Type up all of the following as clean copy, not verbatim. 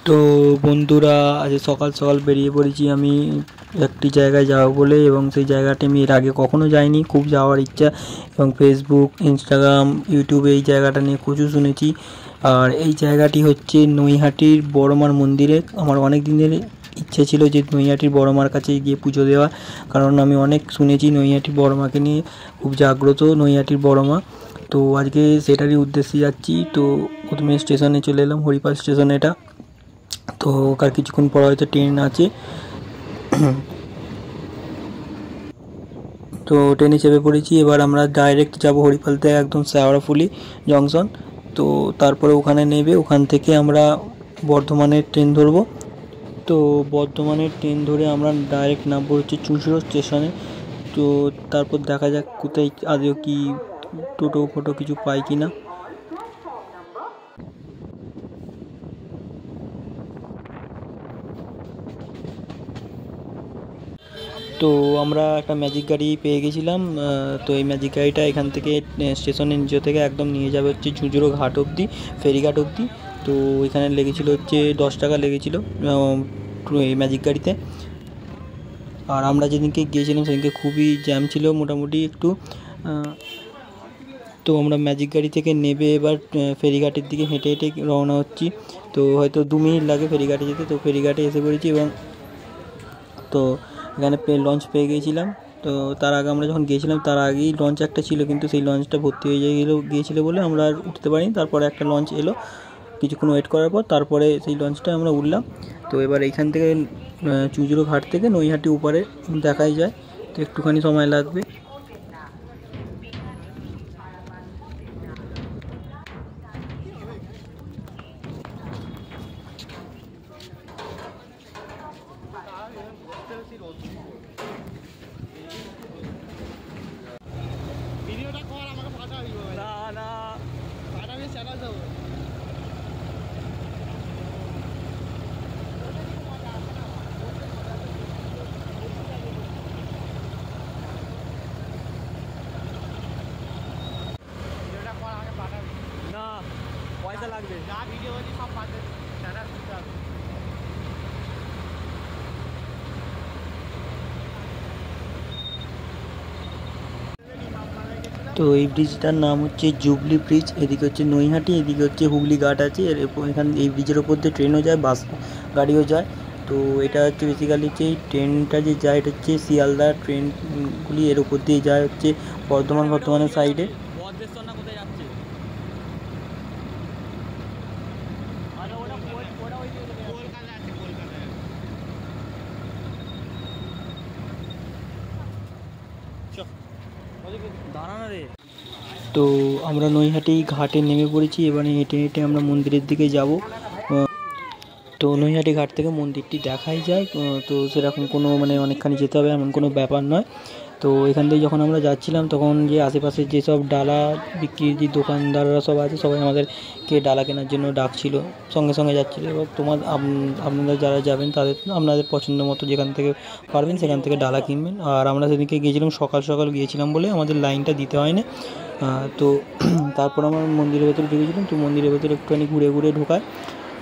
তো বন্ধুরা, আজ সকাল সকাল বেরিয়ে পড়েছি আমি একটি জায়গায় যাব বলে, এবং সেই জায়গাটি আমি এর আগে কখনো যাইনি। খুব যাওয়ার ইচ্ছা, এবং ফেসবুক, ইনস্টাগ্রাম, ইউটিউবে এই জায়গাটা নিয়ে প্রচুর শুনেছি। আর এই জায়গাটি হচ্ছে নৈহাটির বড়মার মন্দিরে। আমার অনেক দিনের ইচ্ছে ছিল যে নৈহাটির বড়মার কাছে গিয়ে পুজো দেওয়া, কারণ আমি অনেক শুনেছি নৈহাটির বড়মাকে নিয়ে, খুব জাগ্রত নৈহাটির বড়মা। তো আজকে সেটারই উদ্দেশ্যে যাচ্ছি। তো প্রথমে স্টেশনে চলে এলাম, হরিপাল স্টেশন এটা। তো আর কিছুক্ষণ পর হয়তো ট্রেন আছে। তো ট্রেনে চেপে পড়েছি। এবার আমরা ডাইরেক্ট যাব হরিপাল থেকে একদম শেওড়াফুলি জংশন। তো তারপরে ওখানে নেবে, ওখান থেকে আমরা বর্ধমানের ট্রেন ধরবো। তো বর্ধমানের ট্রেন ধরে আমরা ডাইরেক্ট নামবো হচ্ছে চুঁচুড়া স্টেশনে। তো তারপর দেখা যাক কোথায় আদৌ কি টোটো ফোটো কিছু পাই কি না। তো আমরা একটা ম্যাজিক গাড়ি পেয়ে গেছিলাম। তো এই ম্যাজিক গাড়িটা এখান থেকে স্টেশনের নিচে থেকে একদম নিয়ে যাবে হচ্ছে ঝুঁঝুড়ো ঘাট অবধি, ফেরিঘাট অবধি। তো এখানে লেগেছিলো হচ্ছে 10 টাকা লেগেছিলো এই ম্যাজিক গাড়িতে। আর আমরা যেদিনকে গিয়েছিলাম সেদিনকে খুবই জ্যাম ছিল মোটামুটি একটু। তো আমরা ম্যাজিক গাড়ি থেকে নেবে এবার ফেরিঘাটের দিকে হেঁটে হেঁটে রওনা হচ্ছি। তো হয়তো 2 মিনিট লাগে ফেরিঘাটে যেতে। তো ফেরিঘাটে এসে পড়েছি, এবং তো এখানে লঞ্চ পেয়ে গিয়েছিলাম। তো তার আগে আমরা যখন গিয়েছিলাম তার আগেই লঞ্চ একটা ছিল, কিন্তু সেই লঞ্চটা ভর্তি হয়ে গিয়েছিলো বলে আমরা আর উঠতে পারিনি। তারপরে একটা লঞ্চ এলো কিছুক্ষণ ওয়েট করার পর, তারপরে সেই লঞ্চটায় আমরা উঠলাম। তো এবার এইখান থেকে চুঁচুড়ো ঘাট থেকে নৈহাটি উপরে দেখাই যায়, তো একটুখানি সময় লাগবে। ভিডিওটা কর, আমাকে পাঠাবি। না না, পাঠাবি চ্যানেল দেবো। ভিডিওটা কর, আমাকে পাঠাবি। না, পয়সা লাগবে। যা ভিডিও হচ্ছে সব পাঠাবি, চ্যানেল দিতে হবে। তো এই ব্রিজটার নাম হচ্ছে জুবলি ব্রিজ। এদিকে হচ্ছে নৈহাটি, এদিকে হচ্ছে হুগলি ঘাট আছে। এখান এই ব্রিজের ওপর দিয়ে ট্রেনও যায়, বাস গাড়িও যায়। তো এটা হচ্ছে বেসিক্যালি হচ্ছে এই ট্রেনটা যে যায় এটা হচ্ছে শিয়ালদা ট্রেনগুলি এর ওপর দিয়ে যায় হচ্ছে বর্ধমানের সাইডে। তো আমরা নৈহাটি ঘাটে নেমে পড়েছি। এবারে হেঁটে হেঁটে আমরা মন্দিরের দিকে যাব। তো নৈহাটি ঘাট থেকে মন্দিরটি দেখাই যায়। তো সেরকম কোনো মানে অনেকখানি যেতে হবে এমন কোনো ব্যাপার নয়। তো এখান থেকে যখন আমরা যাচ্ছিলাম তখন যে আশেপাশে যেসব ডালা বিক্রির যে দোকানদাররা সব আছে, সবাই আমাদেরকে ডালা কেনার জন্য ডাকছিল, সঙ্গে সঙ্গে যাচ্ছিলো। এবং আপনারা যারা যাবেন তাদের আপনাদের পছন্দ মতো যেখান থেকে পারবেন সেখান থেকে ডালা কিনবেন। আর আমরা সেদিনকে গিয়েছিলাম সকাল সকাল গিয়েছিলাম বলে আমাদের লাইনটা দিতে হয় না। তো তারপর আমরা মন্দিরের ভেতরে ঢুকেছিলাম। তো মন্দিরের ভেতরে একটুখানি ঘুরে ঘুরে ঢোকায়।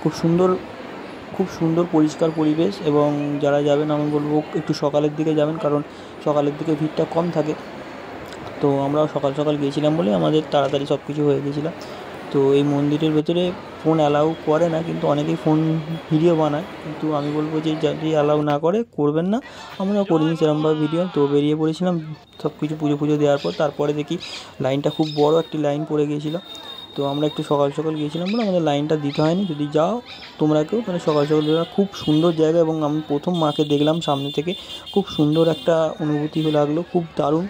খুব সুন্দর পরিষ্কার পরিবেশ। এবং যারা যাবেন আমি বলবো একটু সকালের দিকে যাবেন, কারণ সকালের দিকে ভিড়টা কম থাকে। তো আমরাও সকাল সকাল গিয়েছিলাম বলে আমাদের তাড়াতাড়ি সব কিছু হয়ে গিয়েছিলাম। তো এই মন্দিরের ভেতরে ফোন অ্যালাউ করে না, কিন্তু অনেকেই ফোন ভিডিও বানায়, কিন্তু আমি বলবো যে যদি অ্যালাউ না করে করবেন না। আমরাও করিনি সেরকমভাবে ভিডিও। তো বেরিয়ে পড়েছিলাম সব কিছু পুজো দেওয়ার পর। তারপরে দেখি লাইনটা খুব বড় একটি লাইন পড়ে গিয়েছিলো। তো আমরা একটু সকাল সকাল গিয়েছিলাম বলে আমাদের লাইনটা দিতে হয়নি। যদি যাও তোমরা কেউ মানে সকাল সকাল দেওয়া, খুব সুন্দর জায়গা। এবং আমি প্রথম মাকে দেখলাম সামনে থেকে, খুব সুন্দর একটা অনুভূতি লাগলো, খুব দারুণ।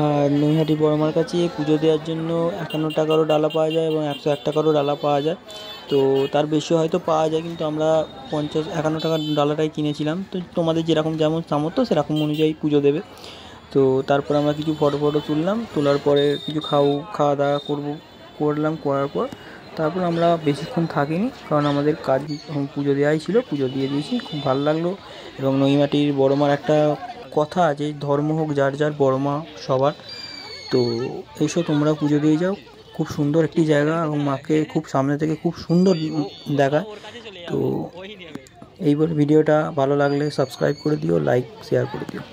আর নৈহাটি বড়মার কাছে পুজো দেওয়ার জন্য 51 টাকারও ডালা পাওয়া যায় এবং 101 টাকারও ডালা পাওয়া যায়। তো তার বেশি হয়তো পাওয়া যায়, কিন্তু আমরা 51 টাকার ডালাটাই কিনেছিলাম। তো তোমাদের যেরকম যেমন সামর্থ্য সেরকম অনুযায়ী পুজো দেবে। তো তারপর আমরা কিছু ফটো তুললাম। তোলার পরে কিছু খাওয়া দাওয়া করার পর তারপর আমরা বেশিক্ষণ থাকিনি, কারণ আমাদের কাজ পুজো দেওয়াই ছিল, পুজো দিয়ে দিয়েছি। খুব ভালো লাগলো। এবং নৈহাটির বড়মার একটা কথা আছে, ধর্ম হোক যার যার, বড়মা সবার। তো এসো তোমরা পুজো দিয়ে যাও। খুব সুন্দর একটি জায়গা, এবং মাকে খুব সামনে থেকে খুব সুন্দর দেখায়। তো তো এই বলে ভিডিওটা ভালো লাগলে সাবস্ক্রাইব করে দিও, লাইক শেয়ার করে দিও।